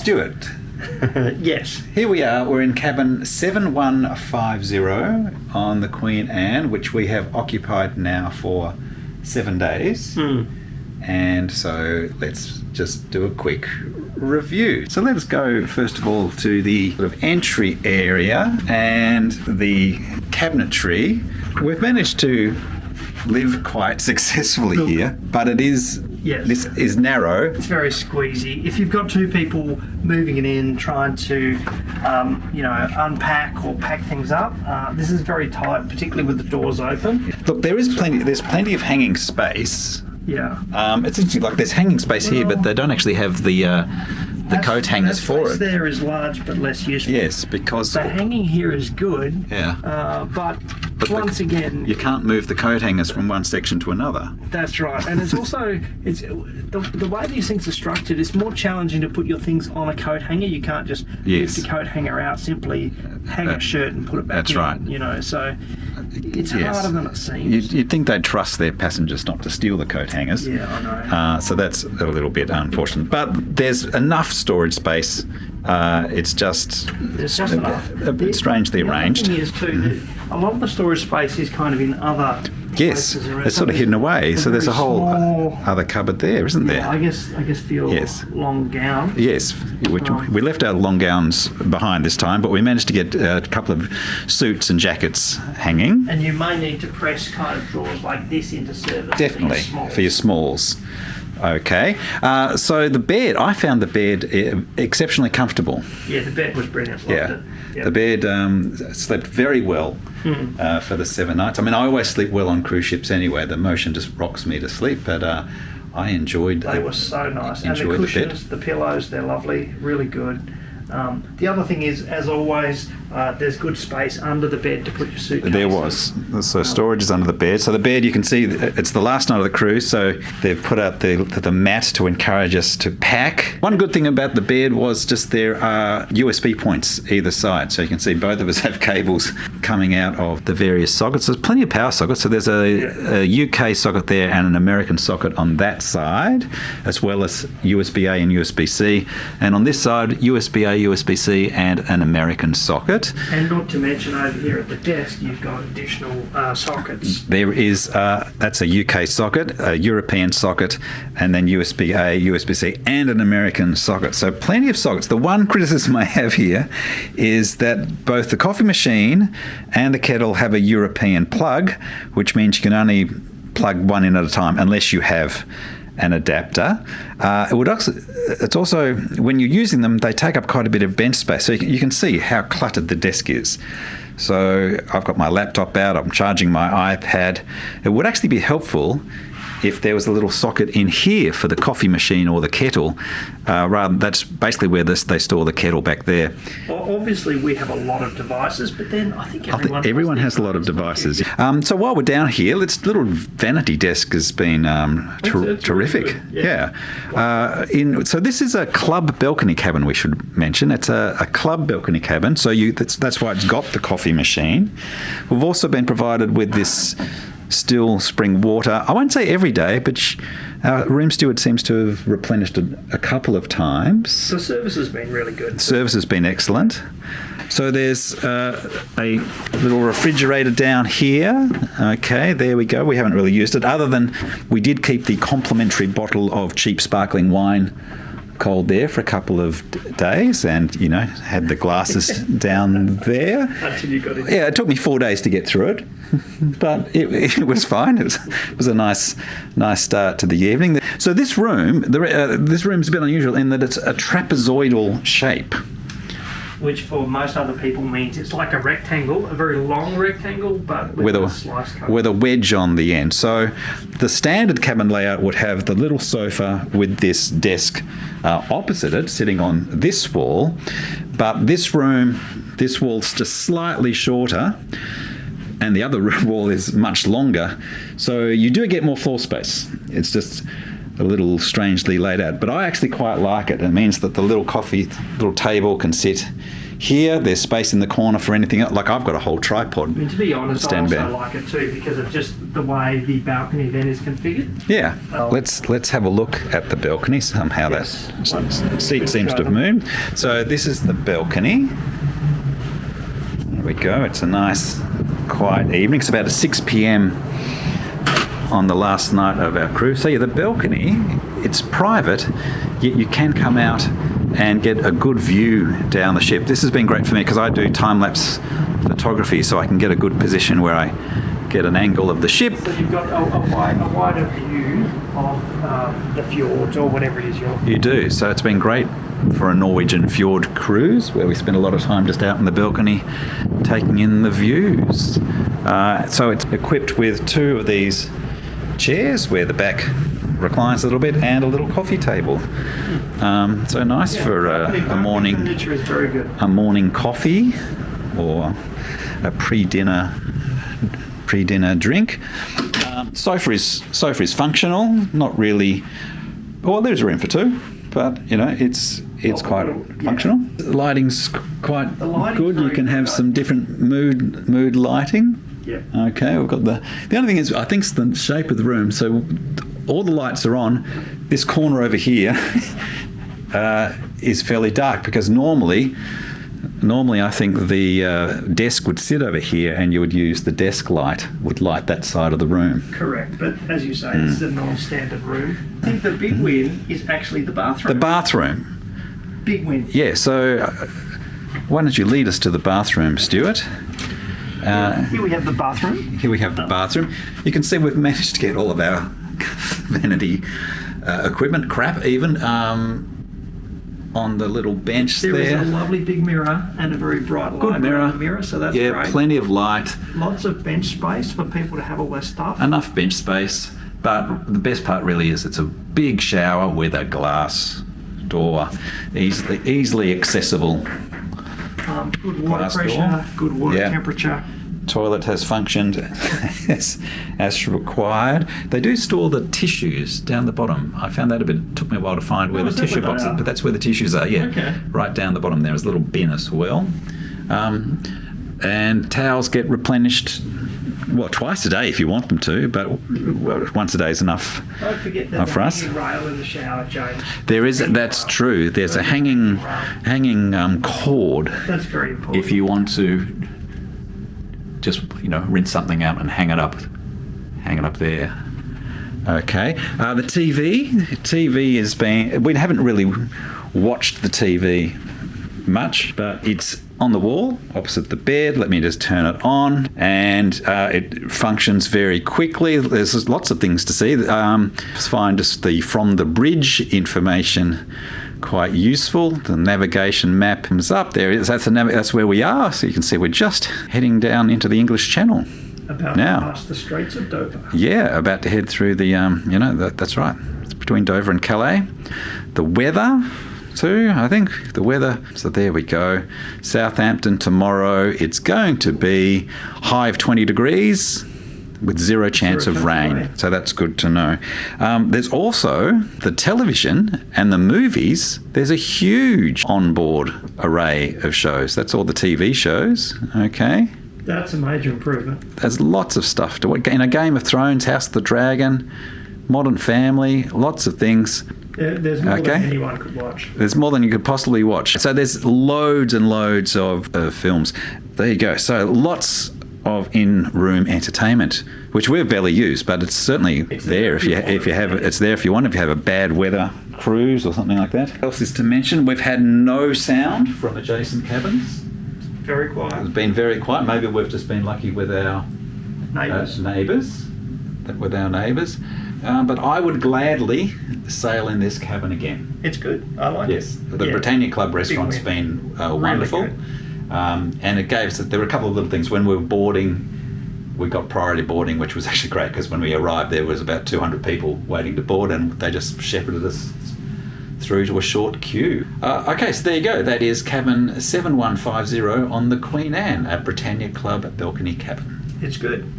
Stuart, Yes. here we are. We're in cabin 7150 on the Queen Anne, which we have occupied now for 7 days. And so let's just do a quick review. So let us go first of all to the sort of entry area and the cabinetry. We've managed to live quite successfully here, but it is Yes. this is narrow. It's very squeezy. If you've got two people moving it in, trying to, unpack or pack things up, this is very tight, particularly with the doors open. Look, there's plenty of hanging space. Yeah. It's interesting, like there's hanging space here, but they don't actually have the coat hangers for That space it. there is large but less useful. Yes, because The hanging here is good. yeah, But But once again, you can't move the coat hangers from one section to another. that's right. And it's also the way these things are structured. It's more challenging to put your things on a coat hanger. You can't just Yes. lift the coat hanger out, simply hang a shirt and put it back That's in. right. So it's Yes. harder than it seems. You'd think they'd trust their passengers not to steal the coat hangers. Yeah, I know. So that's a little bit unfortunate. But there's enough storage space. It's just There's just enough. a bit strangely arranged. The other thing is too that a lot of the storage space is kind of in other Yes, places around. it's sort of hidden away. So there's a very whole small- other cupboard there, isn't there? Yeah, I guess for your Yes. long gown. Yes, which we left our long gowns behind this time, but we managed to get a couple of suits and jackets hanging. And you may need to press kind of drawers like this into service. Definitely, small. for your smalls. Okay, so the bed, I found the bed exceptionally comfortable. Yeah, the bed was brilliant. Loved Yeah, it. Yep. the bed slept very well for the 7 nights. I mean, I always sleep well on cruise ships anyway. The motion just rocks me to sleep, but I enjoyed. They were so nice. And the enjoyed the bed. cushions, the pillows, they're lovely, really good. The other thing is, as always, there's good space under the bed to put your suitcases. There was. So storage is under the bed. So the bed, you can see, it's the last night of the cruise, so they've put out the mat to encourage us to pack. One good thing about the bed was just there are USB points either side, so you can see both of us have cables coming out of the various sockets. There's plenty of power sockets, so there's a UK socket there and an American socket on that side, as well as USB-A and USB-C. And on this side, USB-A, USB-C and an American socket. And not to mention over here at the desk, you've got additional sockets. There is, that's a UK socket, a European socket, and then USB-A, USB-C, and an American socket. So plenty of sockets. The one criticism I have here is that both the coffee machine and the kettle have a European plug, which means you can only plug one in at a time unless you have an adapter. It's also, when you're using them, they take up quite a bit of bench space. So you can see how cluttered the desk is. So I've got my laptop out, I'm charging my iPad. It would actually be helpful if there was a little socket in here for the coffee machine or the kettle. That's basically where they store the kettle back there. Well, obviously, we have a lot of devices, but then I think Everyone has a lot of devices. So while we're down here, this little vanity desk has been It's terrific. really good, yeah. So this is a club balcony cabin, we should mention. It's a club balcony cabin, so that's why it's got the coffee machine. We've also been provided with this still spring water. I won't say every day, but our room steward seems to have replenished it a couple of times. The service has been really good. Service has been excellent. So there's a little refrigerator down here. Okay, there we go. We haven't really used it, other than we did keep the complimentary bottle of cheap sparkling wine cold there for a couple of days, and had the glasses down there Until you got it. Yeah, it took me 4 days to get through it, but it was fine. It was a nice start to the evening. So this room's a bit unusual in that it's a trapezoidal shape. Which for most other people means it's like a rectangle, a very long rectangle, but with a slice cut. With a wedge on the end. So the standard cabin layout would have the little sofa with this desk opposite it, sitting on this wall. But this wall's just slightly shorter, and the other wall is much longer. So you do get more floor space. It's just a little strangely laid out, but I actually quite like it. It means that the little table can sit here. There's space in the corner for anything else. Like I've got a whole tripod. I mean, to be honest, I Stand also back. like it too because of just the way the balcony then is configured. Yeah, let's have a look at the balcony. Somehow Yes. that seat seems to have moved. So this is the balcony. There we go. It's a nice, quiet evening. It's about 6 p.m. on the last night of our cruise. So yeah, the balcony, it's private, yet you can come out and get a good view down the ship. This has been great for me because I do time-lapse photography, so I can get a good position where I get an angle of the ship. So you've got a wider view of the fjords or whatever it is you're... You do. So it's been great for a Norwegian fjord cruise where we spend a lot of time just out in the balcony taking in the views. So it's equipped with 2 of these chairs where the back reclines a little bit and a little coffee table. So nice for a morning. Furniture is very good. A morning coffee or a pre-dinner drink. Sofa is functional, not really. Well, there's room for 2, but it's quite functional. The lighting's quite good. You can have some different mood lighting. Yeah. Okay, we've got the only thing is I think it's the shape of the room. So all the lights are on. This corner over here is fairly dark because normally I think the desk would sit over here and you would use the desk light would light that side of the room. Correct, but as you say, this is a non-standard room. I think the big win is actually the bathroom. The bathroom. Big win. Yeah, so why don't you lead us to the bathroom, Stuart? Here we have the bathroom. Here we have the bathroom. You can see we've managed to get all of our vanity equipment, crap even, on the little bench there. There is a lovely big mirror and a very bright light. Good mirror. Mirror, so that's yeah, great. Plenty of light. Lots of bench space for people to have all their stuff. Enough bench space. But the best part really is it's a big shower with a glass door, easily accessible. Good water Glass pressure, door. good water Yeah. temperature. Toilet has functioned as required. They do store the tissues down the bottom. I found that took me a while to find where Oh, the is that tissue where they box is, are? but that's where the tissues are, yeah. Okay. Right down the bottom there is a little bin as well. And towels get replenished, well, twice a day if you want them to, but once a day is enough. Don't forget there's For a us. hanging rail in the shower, James. That's true. There's a hanging cord That's very important. if you want to just rinse something out and hang it up there. Okay. The TV has been. We haven't really watched the TV much, but it's on the wall opposite the bed. Let me just turn it on, and it functions very quickly. There's lots of things to see. Find just the from the bridge information quite useful. The navigation map comes up there. That's where we are. So you can see we're just heading down into the English Channel. About now. past the Straits of Dover. Yeah, about to head through the that's right. It's between Dover and Calais. The weather too, I think. The weather. So there we go. Southampton tomorrow. It's going to be high of 20 degrees. With zero chance of rain. So that's good to know. There's also the television and the movies. There's a huge onboard array of shows. That's all the TV shows. Okay. That's a major improvement. There's lots of stuff to watch. Game of Thrones, House of the Dragon, Modern Family, lots of things. There's more than anyone could watch. There's more than you could possibly watch. So there's loads and loads of films. There you go. So lots of in-room entertainment, which we've barely used, but it's certainly there if you have it. It's there if you want. If you have a bad weather cruise or something like that. What else is to mention? We've had no sound from adjacent cabins. Very quiet. It's been very quiet. Maybe we've just been lucky with our Neighbours. With our neighbours. But I would gladly sail in this cabin again. It's good. I like it. Yes, the Britannia Club restaurant's been wonderful. Really And it gave us, there were a couple of little things. When we were boarding, we got priority boarding, which was actually great because when we arrived there was about 200 people waiting to board and they just shepherded us through to a short queue. Okay, so there you go. That is cabin 7150 on the Queen Anne at Britannia Club balcony cabin. It's good.